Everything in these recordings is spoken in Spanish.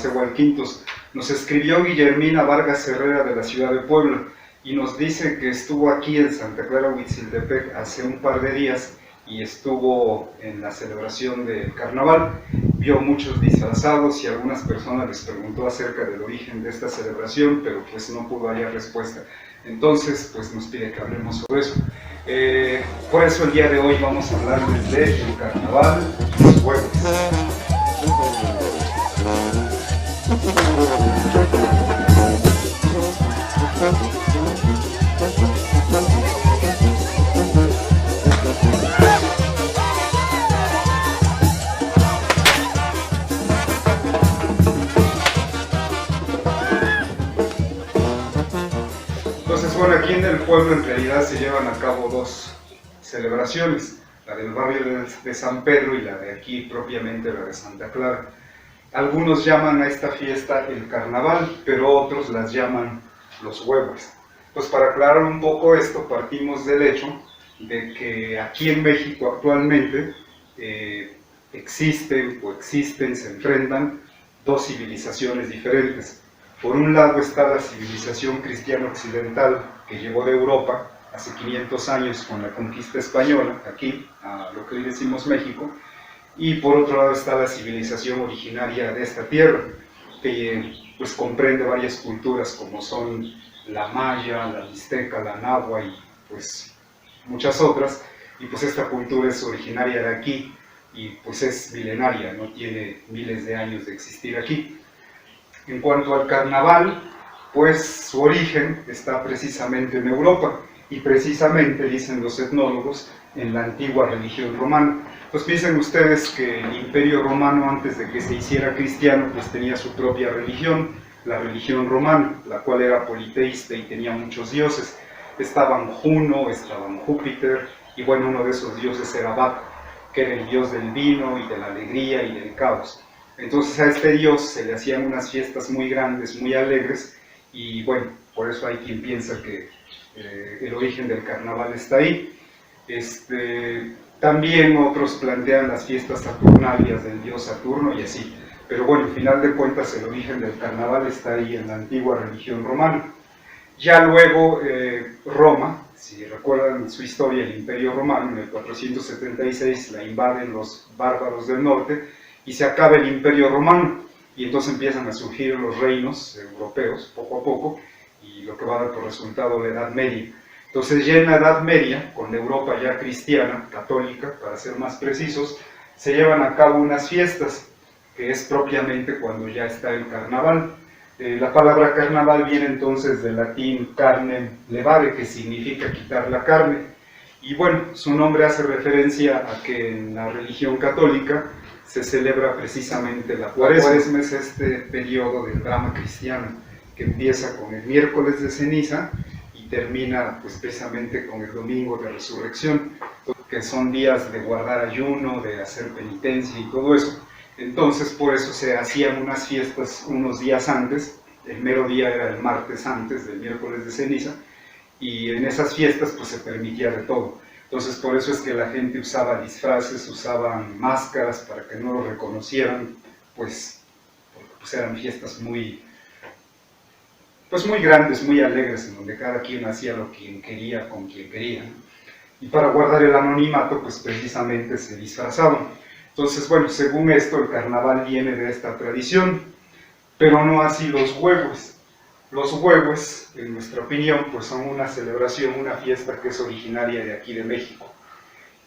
Nezahualcóyotl. Nos escribió Guillermina Vargas Herrera de la ciudad de Puebla y nos dice que estuvo aquí en Santa Clara Huitziltepec hace un par de días y estuvo en la celebración del carnaval, vio muchos disfrazados y algunas personas les preguntó acerca del origen de esta celebración, pero pues no pudo hallar respuesta. Entonces pues nos pide que hablemos sobre eso. Por eso el día de hoy vamos a hablarles del carnaval y los juegos. Entonces, bueno, aquí en el pueblo en realidad se llevan a cabo dos celebraciones, la del barrio de San Pedro y la de aquí propiamente la de Santa Clara. Algunos llaman a esta fiesta el carnaval, pero otros las llaman los huevos. Pues para aclarar un poco esto, partimos del hecho de que aquí en México actualmente existen, se enfrentan dos civilizaciones diferentes. Por un lado está la civilización cristiana occidental que llegó de Europa hace 500 años con la conquista española, aquí, a lo que hoy decimos México, y por otro lado está la civilización originaria de esta tierra, que pues comprende varias culturas como son la maya, la mixteca, la nahua y pues muchas otras, y pues esta cultura es originaria de aquí y pues es milenaria, no tiene miles de años de existir aquí. En cuanto al carnaval, pues su origen está precisamente en Europa y precisamente, dicen los etnólogos, en la antigua religión romana. Pues piensen ustedes que el Imperio Romano, antes de que se hiciera cristiano, pues tenía su propia religión, la religión romana, la cual era politeísta y tenía muchos dioses. Estaban Juno, estaban Júpiter, y bueno, uno de esos dioses era Baco, que era el dios del vino y de la alegría y del caos. Entonces a este dios se le hacían unas fiestas muy grandes, muy alegres, y bueno, por eso hay quien piensa que el origen del carnaval está ahí. También otros plantean las fiestas saturnalias del dios Saturno y así. Pero bueno, al final de cuentas el origen del carnaval está ahí en la antigua religión romana. Ya luego Roma, si recuerdan su historia, el Imperio Romano, en el 476 la invaden los bárbaros del norte y se acaba el Imperio Romano. Y entonces empiezan a surgir los reinos europeos poco a poco y lo que va a dar por resultado la Edad Media. Entonces ya en la Edad Media, con la Europa ya cristiana, católica, para ser más precisos, se llevan a cabo unas fiestas, que es propiamente cuando ya está el carnaval. La palabra carnaval viene entonces del latín carnem levare, que significa quitar la carne. Y bueno, su nombre hace referencia a que en la religión católica se celebra precisamente la Cuaresma. Cuaresma es este periodo del drama cristiano, que empieza con el miércoles de ceniza, termina pues precisamente con el domingo de resurrección, que son días de guardar ayuno, de hacer penitencia y todo eso. Entonces por eso se hacían unas fiestas unos días antes, el mero día era el martes antes del miércoles de ceniza, y en esas fiestas pues se permitía de todo. Entonces por eso es que la gente usaba disfraces, usaban máscaras para que no lo reconocieran, pues porque pues eran fiestas muy grandes, muy alegres, en donde cada quien hacía lo que quería, con quien quería. Y para guardar el anonimato, pues precisamente se disfrazaban. Entonces, bueno, según esto, el carnaval viene de esta tradición, pero no así los huevos. Los huevos, en nuestra opinión, pues son una celebración, una fiesta que es originaria de aquí de México.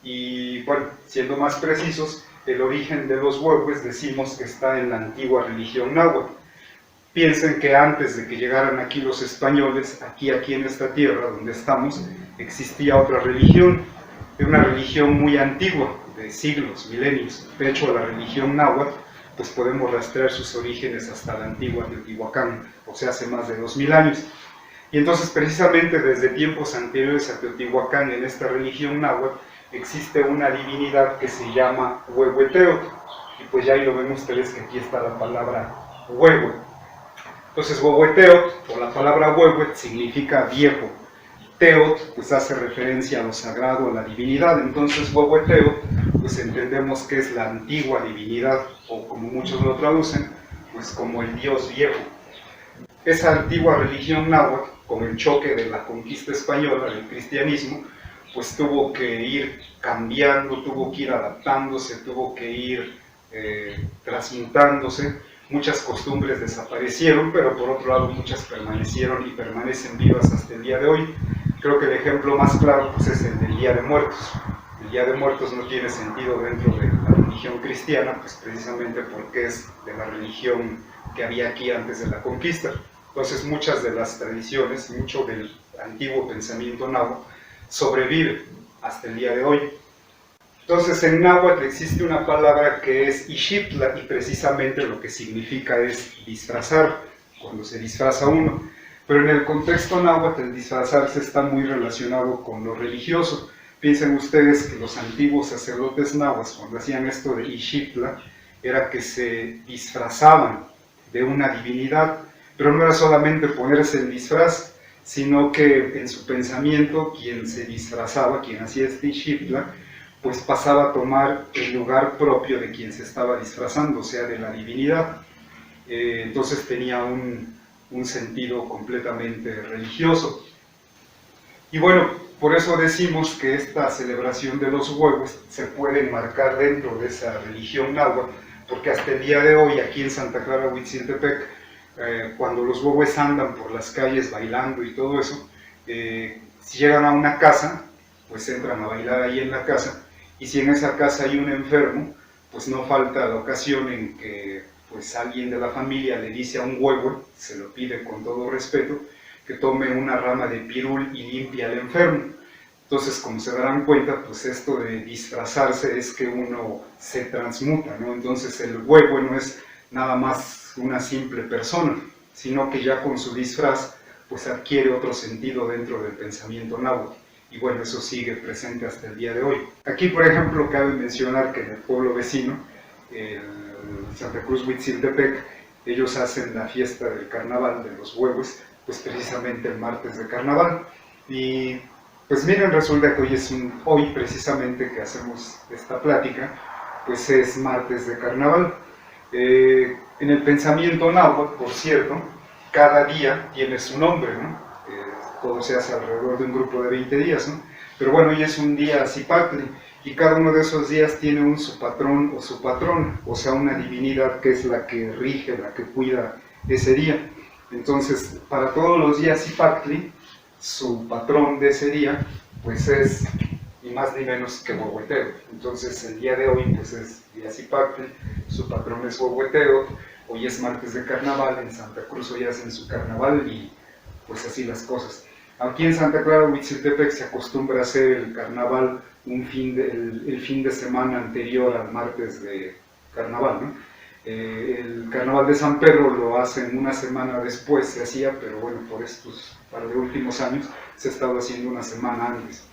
Y bueno, siendo más precisos, el origen de los huevos decimos que está en la antigua religión náhuatl. Piensen que antes de que llegaran aquí los españoles, aquí en esta tierra donde estamos, existía otra religión, una religión muy antigua, de siglos, milenios. De hecho, la religión náhuatl, pues podemos rastrear sus orígenes hasta la antigua Teotihuacán, o sea, hace más de 2000 años. Y entonces, precisamente desde tiempos anteriores a Teotihuacán, en esta religión náhuatl, existe una divinidad que se llama Huehueteotl, y pues ya ahí lo ven ustedes que aquí está la palabra huevo. Entonces, Huehueteotl, o la palabra Huehuet, significa viejo. Teotl, pues hace referencia a lo sagrado, a la divinidad. Entonces, Huehueteotl, pues entendemos que es la antigua divinidad, o como muchos lo traducen, pues como el dios viejo. Esa antigua religión náhuatl, con el choque de la conquista española del cristianismo, pues tuvo que ir cambiando, tuvo que ir adaptándose, tuvo que ir transmutándose. Muchas costumbres desaparecieron, pero por otro lado muchas permanecieron y permanecen vivas hasta el día de hoy. Creo que el ejemplo más claro pues, es el del Día de Muertos. El Día de Muertos no tiene sentido dentro de la religión cristiana, pues precisamente porque es de la religión que había aquí antes de la conquista. Entonces muchas de las tradiciones, mucho del antiguo pensamiento náhuatl sobrevive hasta el día de hoy. Entonces en náhuatl existe una palabra que es ixiptla y precisamente lo que significa es disfrazar, cuando se disfraza uno. Pero en el contexto náhuatl el disfrazarse está muy relacionado con lo religioso. Piensen ustedes que los antiguos sacerdotes náhuatl cuando hacían esto de ixiptla era que se disfrazaban de una divinidad, pero no era solamente ponerse el disfraz, sino que en su pensamiento quien se disfrazaba, quien hacía este ixiptla, pues pasaba a tomar el lugar propio de quien se estaba disfrazando, o sea, de la divinidad. Entonces tenía un sentido completamente religioso. Y bueno, por eso decimos que esta celebración de los huevos se puede enmarcar dentro de esa religión náhuatl, porque hasta el día de hoy, aquí en Santa Clara Huitziltepec, cuando los huevos andan por las calles bailando y todo eso, si llegan a una casa, pues entran a bailar ahí en la casa, y si en esa casa hay un enfermo, pues no falta la ocasión en que pues alguien de la familia le dice a un huevo, se lo pide con todo respeto, que tome una rama de pirul y limpie al enfermo. Entonces, como se darán cuenta, pues esto de disfrazarse es que uno se transmuta, ¿no? Entonces el huevo no es nada más una simple persona, sino que ya con su disfraz pues adquiere otro sentido dentro del pensamiento náhuatl. Y bueno, eso sigue presente hasta el día de hoy. Aquí, por ejemplo, cabe mencionar que en el pueblo vecino, Santa Cruz Huitziltepec, ellos hacen la fiesta del carnaval de los huevos, pues precisamente el martes de carnaval. Y pues miren, resulta que hoy precisamente que hacemos esta plática, pues es martes de carnaval. En el pensamiento náhuatl, por cierto, cada día tiene su nombre, ¿no? Todo se hace alrededor de un grupo de 20 días, ¿no? Pero bueno, hoy es un día Zipactli, y cada uno de esos días tiene su patrón o su patrona, o sea, una divinidad que es la que rige, la que cuida ese día. Entonces, para todos los días Zipactli, su patrón de ese día, pues es ni más ni menos que Huehueteo. Entonces, el día de hoy, pues es día Zipactli, su patrón es Huehueteo, hoy es martes de carnaval, en Santa Cruz hoy hacen su carnaval y pues así las cosas. Aquí en Santa Clara Huitziltepec se acostumbra a hacer el carnaval el fin de semana anterior al martes de carnaval, ¿no? El carnaval de San Pedro lo hacen una semana después, se hacía, pero bueno, por estos par de últimos años se ha estado haciendo una semana antes.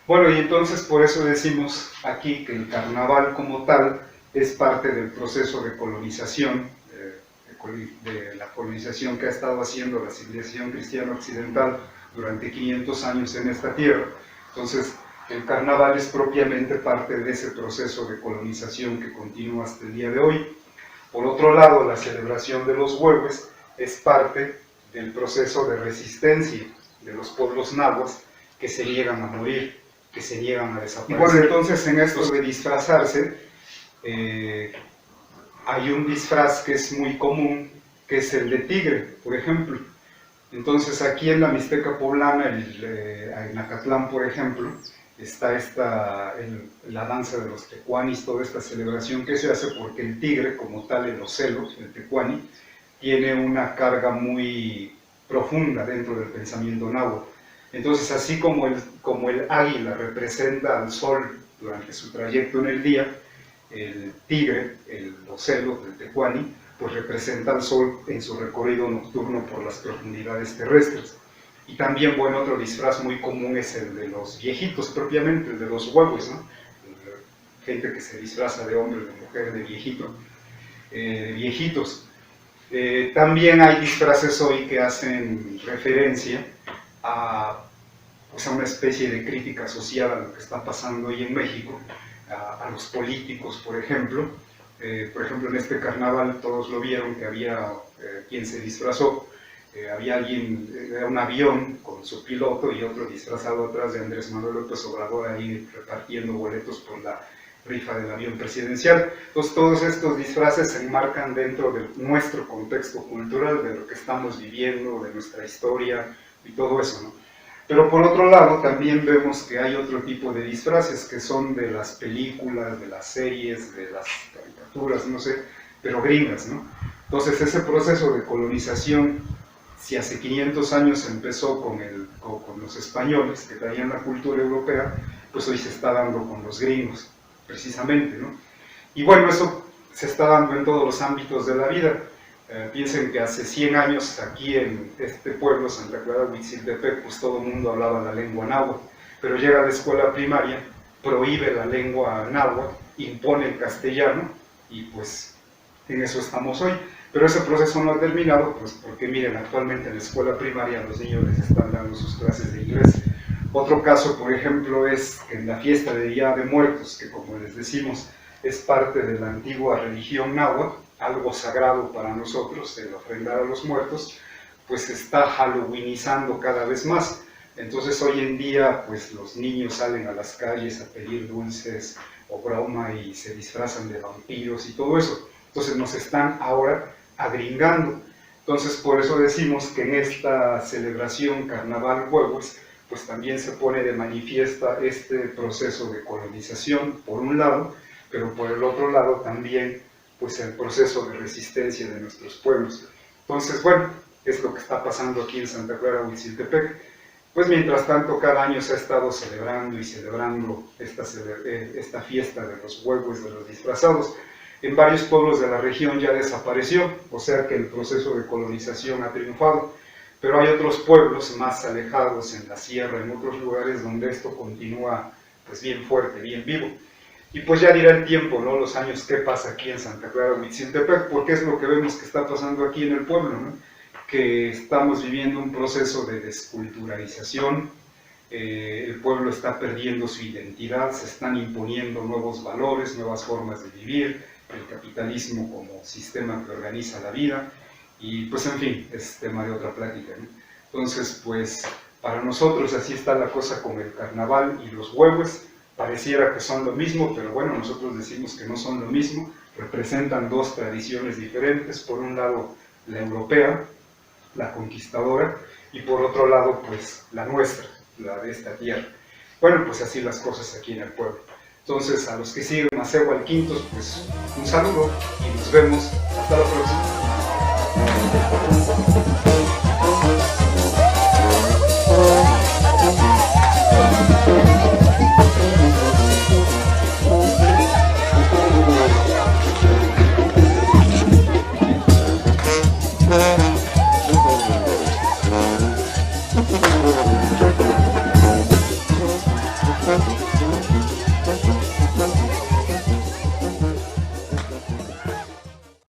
Bueno, y entonces por eso decimos aquí que el carnaval como tal es parte del proceso de colonización, de la colonización que ha estado haciendo la civilización cristiana occidental durante 500 años en esta tierra. Entonces, el carnaval es propiamente parte de ese proceso de colonización que continúa hasta el día de hoy. Por otro lado, la celebración de los huevos es parte del proceso de resistencia de los pueblos náhuatl que se niegan a morir, que se niegan a desaparecer. Y bueno, entonces en esto de disfrazarse, hay un disfraz que es muy común, que es el de tigre, por ejemplo. Entonces aquí en la Mixteca poblana, en Acatlán, por ejemplo, está la danza de los tecuanis, toda esta celebración que se hace porque el tigre, como tal, el ocelo, el tecuani, tiene una carga muy profunda dentro del pensamiento náhuatl. Entonces, así como el águila representa al sol durante su trayecto en el día, el tigre, el ocelo, el tecuani, pues representa al sol en su recorrido nocturno por las profundidades terrestres. Y también, bueno, otro disfraz muy común es el de los viejitos, propiamente, el de los huevos, ¿no? Gente que se disfraza de hombre, de mujer, de viejito, de viejitos. También hay disfraces hoy que hacen referencia a una especie de crítica social a lo que está pasando hoy en México, a los políticos, por ejemplo, Por ejemplo, en este carnaval todos lo vieron que había quien se disfrazó. Había alguien, era un avión con su piloto y otro disfrazado atrás de Andrés Manuel López Obrador ahí repartiendo boletos por la rifa del avión presidencial. Entonces todos estos disfraces se enmarcan dentro de nuestro contexto cultural, de lo que estamos viviendo, de nuestra historia y todo eso, ¿no? Pero por otro lado también vemos que hay otro tipo de disfraces que son de las películas, de las series, de las caricaturas, no sé, pero gringas, ¿no? Entonces ese proceso de colonización, si hace 500 años empezó con los españoles que traían la cultura europea, pues hoy se está dando con los gringos, precisamente, ¿no? Y bueno, eso se está dando en todos los ámbitos de la vida. Piensen que hace 100 años aquí en este pueblo, Santa Clara Huitziltepec, pues todo el mundo hablaba la lengua náhuatl, pero llega a la escuela primaria, prohíbe la lengua náhuatl, impone el castellano y pues en eso estamos hoy. Pero ese proceso no ha terminado, pues porque miren, actualmente en la escuela primaria a los niños les están dando sus clases de inglés. Otro caso, por ejemplo, es que en la fiesta de Día de Muertos, que como les decimos, es parte de la antigua religión náhuatl, algo sagrado para nosotros, el ofrendar a los muertos, pues se está halloweenizando cada vez más. Entonces hoy en día, pues los niños salen a las calles a pedir dulces o broma y se disfrazan de vampiros y todo eso. Entonces nos están ahora agringando. Entonces por eso decimos que en esta celebración Carnaval Huehues, pues también se pone de manifiesta este proceso de colonización, por un lado, pero por el otro lado también pues el proceso de resistencia de nuestros pueblos. Entonces, bueno, es lo que está pasando aquí en Santa Clara Huitziltepec. Pues mientras tanto, cada año se ha estado celebrando y celebrando esta fiesta de los huehues, de los disfrazados. En varios pueblos de la región ya desapareció, o sea que el proceso de colonización ha triunfado, pero hay otros pueblos más alejados en la sierra, en otros lugares donde esto continúa pues bien fuerte, bien vivo. Y pues ya dirá el tiempo, ¿no? Los años, qué pasa aquí en Santa Clara Huitziltepec, porque es lo que vemos que está pasando aquí en el pueblo, ¿no? Que estamos viviendo un proceso de desculturalización, el pueblo está perdiendo su identidad, se están imponiendo nuevos valores, nuevas formas de vivir, el capitalismo como sistema que organiza la vida, y pues en fin, es tema de otra plática, ¿no? Entonces, pues para nosotros así está la cosa con el carnaval y los huehues. Pareciera que son lo mismo, pero bueno, nosotros decimos que no son lo mismo, representan dos tradiciones diferentes, por un lado la europea, la conquistadora, y por otro lado pues la nuestra, la de esta tierra. Bueno, pues así las cosas aquí en el pueblo. Entonces a los que siguen Maceo al Quintos, pues un saludo y nos vemos hasta la próxima.